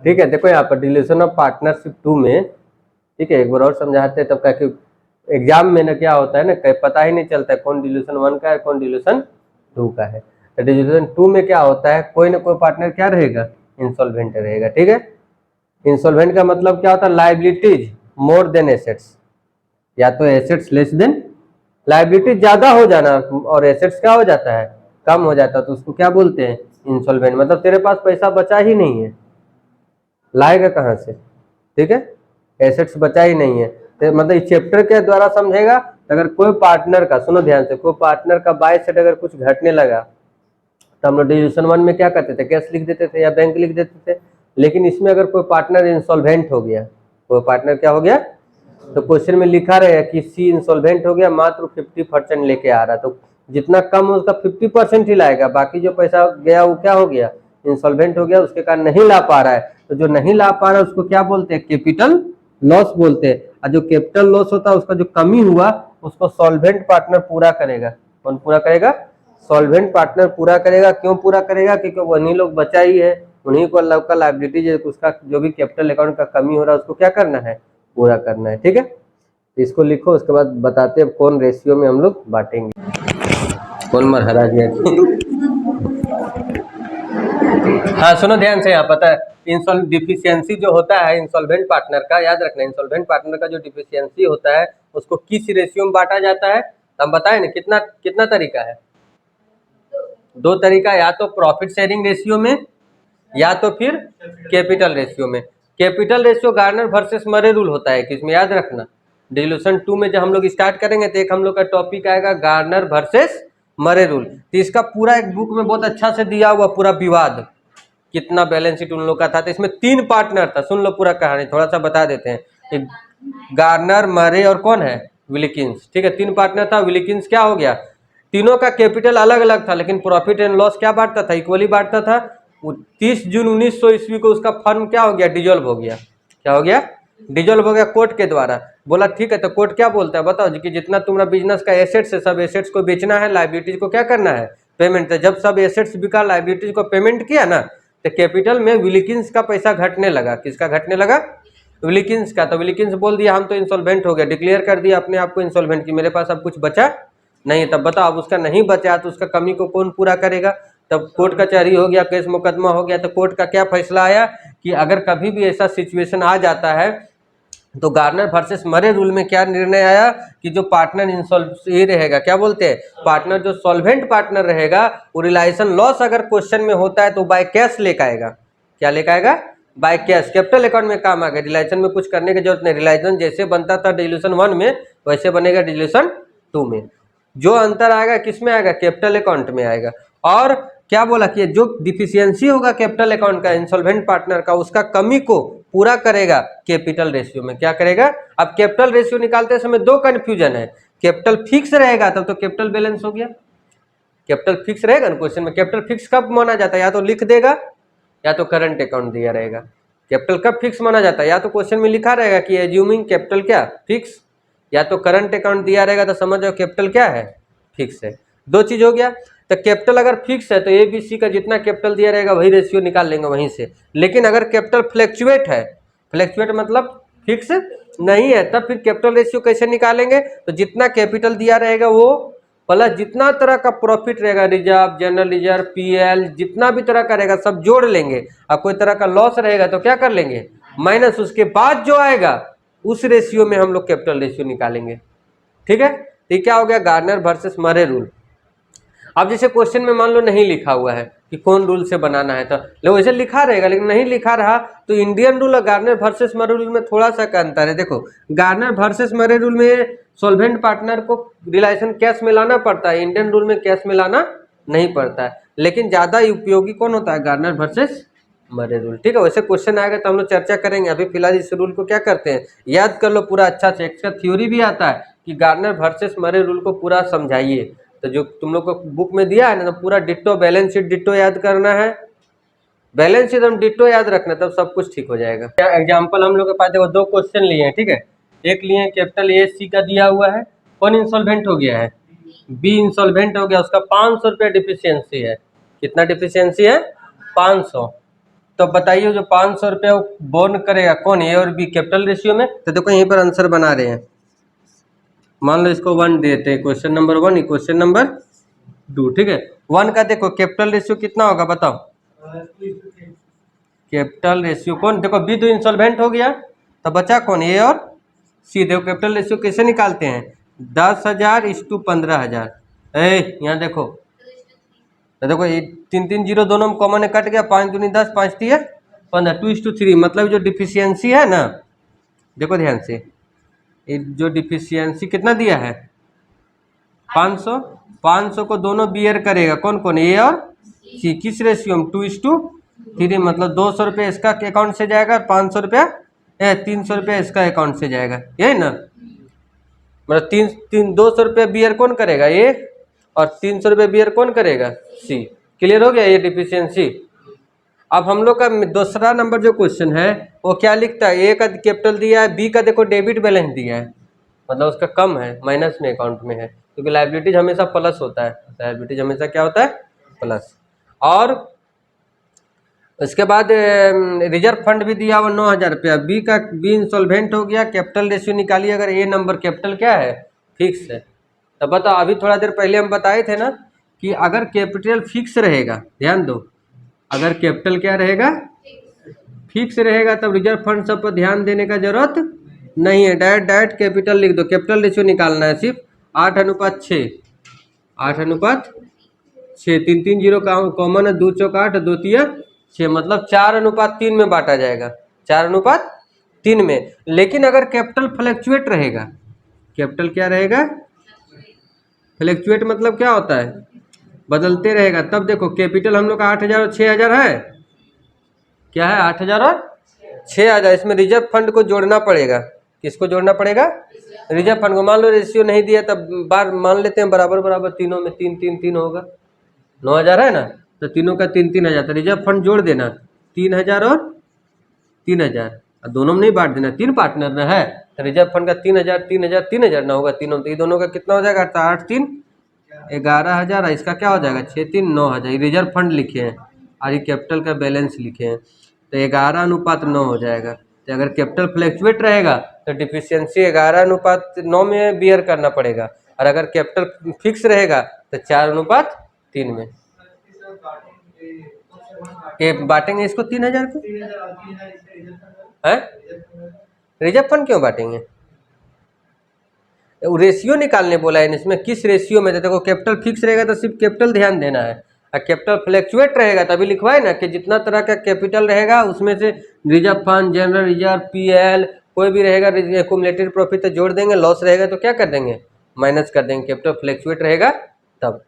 ठीक है, देखो यहाँ पर डिल्यूशन ऑफ पार्टनरशिप 2 में, ठीक है, एक बार और समझाते हैं तब क्या कि एग्जाम में ना क्या होता है ना, कहीं पता ही नहीं चलता है कौन डिल्यूशन 1 का है कौन डिल्यूशन 2 का है। तो डिल्यूशन 2 में क्या होता है, कोई ना कोई पार्टनर क्या रहेगा, इंसॉल्वेंट रहेगा। ठीक है, इंसॉल्वेंट का मतलब क्या होता है, लाइबिलिटीज मोर देन एसेट्स, या तो एसेट्स लेस देन लाइबिलिटी ज्यादा हो जाना और एसेट्स क्या हो जाता है, कम हो जाता है, तो उसको क्या बोलते हैं, इंसॉल्वेंट। मतलब तेरे पास पैसा बचा ही नहीं है, लाएगा कहाँ से, ठीक है, एसेट्स बचा ही नहीं है। तो मतलब इस चैप्टर के द्वारा समझेगा, अगर कोई पार्टनर का, सुनो ध्यान से, कोई पार्टनर का बाय सेट अगर कुछ घटने लगा तो हम लोग डिल्यूशन 1 में क्या करते थे, कैश लिख देते थे या बैंक लिख देते थे। लेकिन इसमें अगर कोई पार्टनर इंसॉल्वेंट हो गया, कोई पार्टनर क्या हो गया, तो क्वेश्चन में लिखा रहेगा कि सी इंसॉल्वेंट हो गया, मात्र 50% लेके आ रहा, तो जितना कम उसका 50% ही लाएगा, बाकी जो पैसा गया वो क्या हो गया, इंसॉल्वेंट हो गया, उसके कारण नहीं ला पा रहा है। तो जो नहीं ला पा रहा है उसको क्या बोलते हैं, कैपिटल लॉस बोलते हैं। और जो कैपिटल लॉस होता है उसका जो कमी हुआ उसको सॉल्वेंट पार्टनर पूरा करेगा। कौन पूरा करेगा, सॉल्वेंट पार्टनर पूरा करेगा। क्यों पूरा करेगा, क्योंकि वही लोग बचा ही है, उन्हीं को का लायबिलिटी, उसका जो भी कैपिटल अकाउंट का कमी हो रहा है उसको क्या करना है, पूरा करना है। ठीक है, इसको लिखो, उसके बाद बताते हैं कौन रेशियो में हम लोग बांटेंगे। कौन मर हरा गया हाँ सुनो ध्यान से, यहाँ पता है डिफिशियंसी जो होता है इंसॉल्वेंट पार्टनर का, याद रखना, इंसॉल्वेंट पार्टनर का जो डिफिशियंसी होता है उसको किस रेशियो में बांटा जाता है, हम बताए ना, कितना कितना तरीका है, 2 तरीका, या तो प्रॉफिट शेयरिंग रेशियो में या तो फिर कैपिटल रेशियो में। Capital ratio Garner versus Murray rule होता है किसमें, याद रखना, डिल्यूशन 2 में जब हम लोग स्टार्ट करेंगे तो एक हम लोग का टॉपिक आएगा गार्नर वर्सेस मरे रूल। तो इसका पूरा एक बुक में बहुत अच्छा से दिया हुआ पूरा विवाद, कितना बैलेंस शीट उन लोग का था। तो इसमें 3 पार्टनर था, सुन लो पूरा कहानी, थोड़ा सा बता देते हैं। गार्नर, मरे और कौन है, विलिकिंस। ठीक है, 3 पार्टनर था। विलिकिंस क्या हो गया, तीनों का कैपिटल अलग अलग था लेकिन प्रॉफिट एंड लॉस क्या बांटता था, इक्वली बांटता था। 30 जून 1900 ईस्वी को उसका फर्म क्या हो गया, डिजोल्व हो गया। क्या हो गया, डिजोल्व हो गया कोर्ट के द्वारा। बोला ठीक है, तो कोर्ट क्या बोलता है बताओ, कि जितना तुम्हारा बिजनेस का एसेट्स है सब एसेट्स को बेचना है, लाइबिलिटीज को क्या करना है, पेमेंट। तो जब सब एसेट्स बिका, लाइबिलिटीज को पेमेंट किया ना, तो कैपिटल में विलिकिंस का पैसा घटने लगा। किसका घटने लगा, विलिकिंस का। तो विलिकिंस बोल दिया हम तो इंसॉल्वेंट हो गया, डिक्लेयर कर दिया अपने आप को इंसॉल्वेंट, कि मेरे पास अब कुछ बचा नहीं। तब बताओ, अब उसका नहीं बचा तो उसका कमी को कौन पूरा करेगा। तब कोर्ट कचहरी हो गया, केस मुकदमा हो गया। तो कोर्ट का क्या फैसला आया कि अगर कभी भी ऐसा सिचुएशन आ जाता है तो गार्नर वर्सेस मरे रूल में क्या निर्णय आया कि जो पार्टनर ये रहेगा, क्या बोलते हैं, पार्टनर जो सॉल्वेंट पार्टनर रहेगा, वो रिलायसन लॉस अगर क्वेश्चन में होता है तो बाय कैश लेकर आएगा। क्या लेकर आएगा, बाय कैश, कैपिटल अकाउंट में काम आ गया। रिलायसन में कुछ करने की जरूरत नहीं, रिलायसन जैसे बनता था डिल्यूशन 1 में वैसे बनेगा डिल्यूशन 2 में। जो अंतर आएगा किसमें आएगा, कैपिटल अकाउंट में आएगा। और क्या बोला कि जो डिफिशियंसी होगा कैपिटल अकाउंट का इंसॉल्वेंट पार्टनर का, उसका कमी को पूरा करेगा कैपिटल रेशियो में। क्या करेगा, अब कैपिटल रेशियो निकालते समय 2 कंफ्यूजन है। कैपिटल फिक्स रहेगा तब तो कैपिटल बैलेंस हो गया, कैपिटल फिक्स रहेगा ना क्वेश्चन में। कैपिटल फिक्स कब माना जाता है, या तो लिख देगा या तो करंट अकाउंट दिया रहेगा। कैपिटल कब फिक्स माना जाता है, या तो क्वेश्चन में लिखा रहेगा कि एज्यूमिंग कैपिटल क्या फिक्स, या तो करंट अकाउंट दिया रहेगा तो समझ जाओ कैपिटल क्या है, फिक्स है। 2 चीज हो गया। तो कैपिटल अगर फिक्स है तो ABC का जितना कैपिटल दिया रहेगा वही रेशियो निकाल लेंगे वहीं से। लेकिन अगर कैपिटल फ्लैक्चुएट है, फ्लैक्चुएट मतलब फिक्स नहीं है, तब फिर कैपिटल रेशियो कैसे निकालेंगे, तो जितना कैपिटल दिया रहेगा वो प्लस जितना तरह का प्रॉफिट रहेगा, रिजर्व, जनरल रिजर्व, PL, जितना भी तरह का रहेगा सब जोड़ लेंगे। अब कोई तरह का लॉस रहेगा तो क्या कर लेंगे, माइनस, उसके बाद जो आएगा उस रेशियो में हम लोग कैपिटल रेशियो निकालेंगे। ठीक है, तो क्या हो गया, गार्नर वर्सेस मरे रूल। अब जैसे क्वेश्चन में मान लो नहीं लिखा हुआ है कि कौन रूल से बनाना है, तो वैसे लिखा रहेगा लेकिन नहीं लिखा रहा तो इंडियन रूल और गार्नर वर्सेस मरे रूल में थोड़ा सा का अंतर है। देखो, गार्नर वर्सेस मरे रूल में सॉल्वेंट पार्टनर को रिलायसन कैश में लाना पड़ता है, इंडियन रूल में कैश में लाना नहीं पड़ता है। लेकिन ज्यादा उपयोगी कौन होता है, गार्नर वर्सेस मरे रूल। ठीक है, वैसे क्वेश्चन आएगा तो हम लोग चर्चा करेंगे। अभी फिलहाल इस रूल को क्या करते हैं, याद कर लो पूरा अच्छा से। इसका थ्योरी भी आता है कि गार्नर वर्सेस मरे रूल को पूरा समझाइए। तो जो तुम लोग को बुक में दिया है ना, तो पूरा डिट्टो, बैलेंस शीट डिट्टो याद करना है, बैलेंस शीट हम डिट्टो याद रखना, तब सब कुछ ठीक हो जाएगा। क्या एग्जांपल हम लोग के पास देखो 2 क्वेश्चन लिए हैं। ठीक है, एक लिए कैपिटल AC का दिया हुआ है, कौन इंसॉल्वेंट हो गया है, B इंसॉल्वेंट हो गया, उसका 500 रुपया डिफिशियंसी है। कितना डिफिशियंसी है, 500। तो बताइए जो 500 रुपया बोर्न करेगा कौन, ए और बी कैपिटल रेशियो में? तो देखो यहीं पर आंसर बना रहे हैं। मान लो इसको 1 देते हैं, क्वेश्चन नंबर 1 क्वेश्चन नंबर 2, ठीक है। 1 का देखो कैपिटल रेशियो कितना होगा बताओ? कैपिटल रेशियो कौन, देखो बी तो इंसॉल्वेंट हो गया, तो बचा कौन, ए और सी। देखो कैपिटल रेशियो कैसे निकालते हैं, 10,000 इस टू 15,000। यहाँ देखो, तो देखो ये 3 जीरो दोनों में कॉमन कट गया, 5 दूनी 10, 5 3 15, 2:3। मतलब जो डिफिशियंसी है ना, देखो ध्यान से, ये जो डिफिशियंसी कितना दिया है 500, 500 को दोनों बियर करेगा कौन कौन, ए और सी। किस रेशियो में, 2:3। मतलब 200 रुपये इसका अकाउंट से जाएगा, 500 रुपया 300 रुपया इसका अकाउंट से जाएगा, यही ना। मतलब 200 रुपया बियर कौन करेगा, ए, और 300 रुपये बियर कौन करेगा, सी। क्लियर हो गया ये डिफिशियंसी। अब हम लोग का दूसरा नंबर जो क्वेश्चन है वो क्या लिखता है, ए का कैपिटल दिया है, बी का देखो डेबिट बैलेंस दिया है, मतलब उसका कम है, माइनस में अकाउंट में है, क्योंकि लायबिलिटीज हमेशा प्लस होता है, लायबिलिटीज हमेशा क्या होता है, प्लस। और उसके बाद रिजर्व फंड भी दिया हुआ 9,000 रुपया, बी इंसॉल्वेंट हो गया, कैपिटल रेशियो निकालिए। अगर ए नंबर कैपिटल क्या है, फिक्स है, तो बताओ, अभी थोड़ा देर पहले हम बताए थे ना कि अगर कैपिटल फिक्स रहेगा, ध्यान दो, अगर कैपिटल क्या रहेगा, फिक्स रहेगा, तब रिजर्व फंड सब पर ध्यान देने का जरूरत नहीं है, डायरेक्ट कैपिटल लिख दो। कैपिटल रेशियो निकालना है सिर्फ 8:6, 8:6, 3 जीरो कॉमन है, 2 चौक 8, 2 तिया 6, मतलब 4:3 में बांटा जाएगा, 4:3 में। लेकिन अगर कैपिटल फ्लैक्चुएट रहेगा, कैपिटल क्या रहेगा, फ्लैक्चुएट मतलब क्या होता है, बदलते रहेगा, तब देखो कैपिटल हम लोग का 8,000 और 6,000 है, क्या है 8,000 और 6,000। इसमें रिजर्व फंड को जोड़ना पड़ेगा, किसको जोड़ना पड़ेगा, रिजर्व फंड को। मान लो रेशियो नहीं दिया तब बार मान लेते हैं बराबर बराबर, तीनों में 3 होगा, 9,000 है ना, तो तीनों का 3,000, तो रिजर्व फंड जोड़ देना, 3,000 और 3,000, दोनों में नहीं बांट देना, 3 पार्टनर ना है, तो रिजर्व फंड का 3,000 3,000 3,000 ना होगा तीनों, तो ये दोनों का कितना हो जाएगा, 8 3 11,000, इसका क्या हो जाएगा 6 3 9,000। ये रिजर्व फंड लिखे हैं और ये कैपिटल का बैलेंस लिखे हैं, तो 11:9 हो जाएगा। तो अगर कैपिटल फ्लैक्चुएट रहेगा तो डिफिशियंसी 11:9 में बियर करना पड़ेगा, और अगर कैपिटल फिक्स रहेगा तो 4:3 में। ये बांटेंगे इसको 3,000 को, है रिजर्व फंड क्यों बांटेंगे, रेशियो निकालने बोला है इसमें, किस रेशियो में। देखो कैपिटल फिक्स रहेगा तो सिर्फ कैपिटल ध्यान देना है, और कैपिटल फ्लैक्चुएट रहेगा तभी लिखवाए ना कि जितना तरह का कैपिटल रहेगा उसमें से reserve fund, general reserve, PL कोई भी रहेगा, एक्युमुलेटेड प्रॉफिट तो जोड़ देंगे, लॉस रहेगा तो क्या कर देंगे, माइनस कर देंगे, कैपिटल फ्लैक्चुएट रहेगा तब।